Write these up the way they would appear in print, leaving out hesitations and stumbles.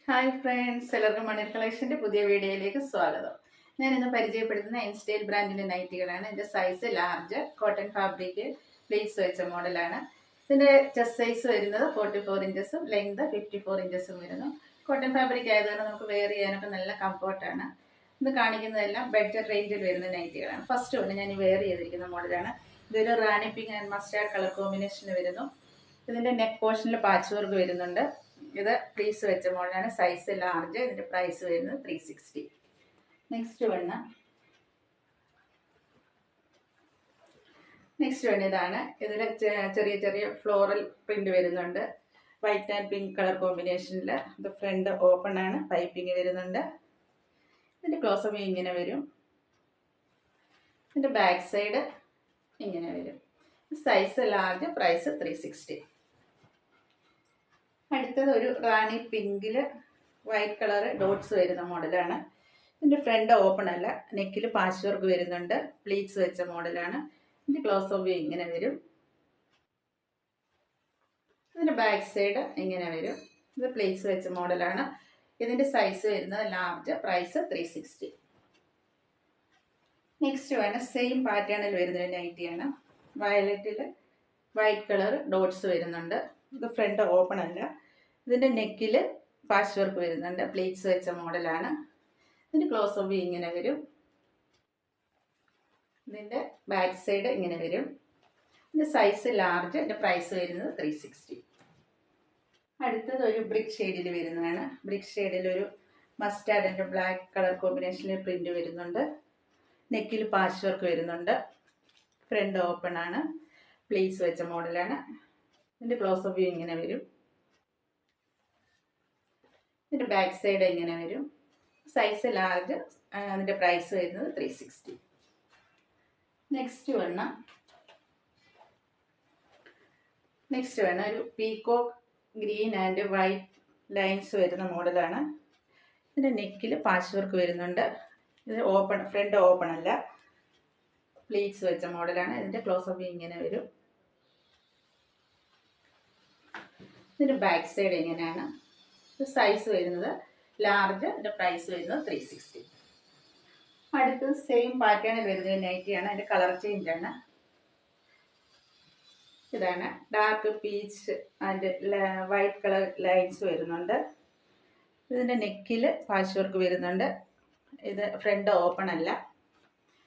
Hi friends, എല്ലാവർക്കും മണി കളക്ഷൻ്റെ പുതിയ വീഡിയോയിലേക്ക് സ്വാഗതം. ഞാൻ ഇന്ന് പരിചയപ്പെടുത്തുന്ന ഇൻസ്റ്റൈൽ ബ്രാൻഡിൻ്റെ നൈറ്റികളാണ്. എൻ്റെ size large, cotton fabric, pleats വെച്ച മോഡലാണ്. ഇതിൻ്റെ ചെസ്റ്റ് സൈസ് വരുന്നത് 44 ഇഞ്ചസും ലെങ്ത് 54 ഇഞ്ചസും വരുന്നു. കോട്ടൺ ഫാബ്രിക് ആയതുകൊണ്ട് നമുക്ക് വെയർ ചെയ്യാനൊക്കെ നല്ല കംഫർട്ടാണ്. ഇന്ന് കാണിക്കുന്നതെല്ലാം ബഡ്ജറ്റ് റേഞ്ചിൽ വരുന്ന നൈറ്റികളാണ്. ഫസ്റ്റ് കൊണ്ട് ഞാൻ വെയർ ചെയ്തിരിക്കുന്ന മോഡലാണ്. ഇതൊരു rani pink and mustard colour combination വരുന്നു. ഇതിൻ്റെ നെക്ക് പോർഷനിൽ പാച്ച് വർക്ക് വരുന്നുണ്ട്. ഇത് പ്ലീസ് വെച്ച മോഡലാണ്. Size large. ഇതിൻ്റെ പ്രൈസ് വരുന്നത് 360. നെക്സ്റ്റ് വൺ ഇതാണ്. ഇതിൽ ചെറിയ ചെറിയ ഫ്ലോറൽ പ്രിന്റ് വരുന്നുണ്ട്. വൈറ്റ് ആൻഡ് പിങ്ക് കളർ കോമ്പിനേഷനിൽ. ഇത് ഫ്രണ്ട് ഓപ്പൺ ആണ്, പൈപ്പിംഗ് വരുന്നുണ്ട്. ഇതിൻ്റെ ക്ലോസപ്പ് ഇങ്ങനെ വരും. ഇതിൻ്റെ ബാക്ക് സൈഡ് ഇങ്ങനെ വരും. Size large, price 360. അടുത്തത് ഒരു റാണി പിങ്കിൽ വൈറ്റ് കളർ ഡോട്ട്സ് വരുന്ന മോഡലാണ്. ഇതിൻ്റെ ഫ്രണ്ട് ഓപ്പൺ അല്ല, നെക്കിൽ പാച്ച് വർക്ക് വരുന്നുണ്ട്. പ്ലീറ്റ്സ് വെച്ച മോഡലാണ്. ഇതിൻ്റെ ക്ലോസ് ഓഫ് വ്യൂ ഇങ്ങനെ വരും. ഇതിൻ്റെ ബാക്ക് സൈഡ് ഇങ്ങനെ വരും. ഇത് പ്ലീറ്റ്സ് വെച്ച മോഡലാണ്. ഇതിൻ്റെ സൈസ് വരുന്നത് ലാർജ്, പ്രൈസ് 360. നെക്സ്റ്റ് വേണം സെയിം പാറ്റേണിൽ വരുന്ന നൈറ്റിയാണ്. വയലറ്റിൽ വൈറ്റ് കളർ ഡോട്ട്സ് വരുന്നുണ്ട്. ഇത് ഫ്രണ്ട് ഓപ്പൺ അല്ല. ഇതിൻ്റെ നെക്കിൽ പാച്ച് വർക്ക് വരുന്നുണ്ട്. പ്ലീറ്റ്സ് വെച്ച മോഡലാണ്. ഇതിൻ്റെ ക്ലോസ് ഓഫ് വ്യൂ ഇങ്ങനെ വരും. ഇതിൻ്റെ ബാക്ക് സൈഡ് ഇങ്ങനെ വരും. ഇതിൻ്റെ സൈസ് ലാർജ്. ഇതിൻ്റെ പ്രൈസ് വരുന്നത് 360. അടുത്തത് ഒരു ബ്രിക്ക് ഷെയ്ഡിൽ വരുന്നതാണ്. ബ്രിക്ക് ഷെയ്ഡിൽ ഒരു മസ്റ്റാർഡ് ആൻഡ് ബ്ലാക്ക് കളർ കോമ്പിനേഷനിൽ പ്രിന്റ് വരുന്നുണ്ട്. നെക്കിൽ പാച്ച് വർക്ക് വരുന്നുണ്ട്. ഫ്രണ്ട് ഓപ്പൺ ആണ്. പ്ലീറ്റ്സ് വെച്ച മോഡലാണ്. ഇതിൻ്റെ ക്ലോസ് ഓഫ് വ്യൂ ഇങ്ങനെ വരും. ഇതിൻ്റെ ബാക്ക് സൈഡ് ഇങ്ങനെ വരും. Size large. അതിൻ്റെ പ്രൈസ് വരുന്നത് 360. നെക്സ്റ്റ് വേണം ഒരു peacock green and white lines വരുന്ന മോഡലാണ്. ഇതിൻ്റെ നെക്കിൽ പാച്ച് വർക്ക് വരുന്നുണ്ട്. ഇത് ഓപ്പൺ, ഫ്രണ്ട് ഓപ്പൺ അല്ല, പ്ലീറ്റ്സ് വെച്ച മോഡലാണ്. ഇതിൻ്റെ ക്ലോസ് ഓഫ് വ്യൂ ഇങ്ങനെ വരും. ഇതിൻ്റെ ബാക്ക് സൈഡ് ഇങ്ങനെയാണ്. ഇത് സൈസ് വരുന്നത് ലാർജ്. ഇതിൻ്റെ പ്രൈസ് വരുന്നത് 360. അടുത്തത് സെയിം പാറ്റേണിൽ വരുന്ന നൈറ്റിയാണ്. അതിൻ്റെ കളർ ചേഞ്ച് ആണ്. ഇതാണ് dark peach and white colour lines വരുന്നുണ്ട്. ഇതിൻ്റെ നെക്കിൽ പാച്ച് വർക്ക് വരുന്നുണ്ട്. ഇത് ഫ്രണ്ട് ഓപ്പൺ അല്ല.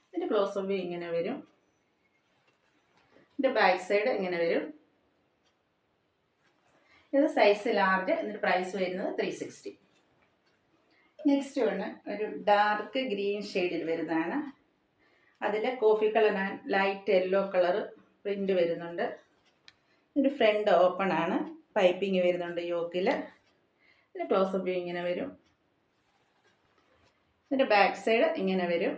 ഇതിൻ്റെ ക്ലോസ് ഓഫ് വ്യൂ ഇങ്ങനെ വരും. ഇതിൻ്റെ ബാക്ക് സൈഡ് ഇങ്ങനെ വരും. ഇത് സൈസ് ലാർജ്. ഇതിൻ്റെ പ്രൈസ് വരുന്നത് 360. നെക്സ്റ്റ് ഒരു ഡാർക്ക് ഗ്രീൻ ഷെയ്ഡിൽ വരുന്നതാണ്. അതിൽ coffee colour and light yellow colour print വരുന്നുണ്ട്. ഇതിൻ്റെ ഫ്രണ്ട് ഓപ്പൺ ആണ്. പൈപ്പിംഗ് വരുന്നുണ്ട് യോക്കിൽ. ഇതിൻ്റെ ക്ലോസ് അപ്പ് വ്യൂ ഇങ്ങനെ വരും. ഇതിൻ്റെ ബാക്ക് സൈഡ് ഇങ്ങനെ വരും.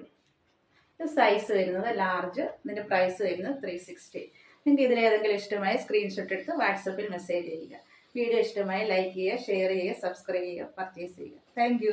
ഇത് സൈസ് വരുന്നത് ലാർജ്. ഇതിൻ്റെ പ്രൈസ് വരുന്നത് 360. നിങ്ങൾക്ക് ഇതിലേതെങ്കിലും ഇഷ്ടമായി സ്ക്രീൻഷോട്ട് എടുത്ത് വാട്സപ്പിൽ മെസ്സേജ് ചെയ്യുക. വീഡിയോ ഇഷ്ടമായി ലൈക്ക് ചെയ്യുക, ഷെയർ ചെയ്യുക, സബ്സ്ക്രൈബ് ചെയ്യുക, പർച്ചേസ് ചെയ്യുക. താങ്ക്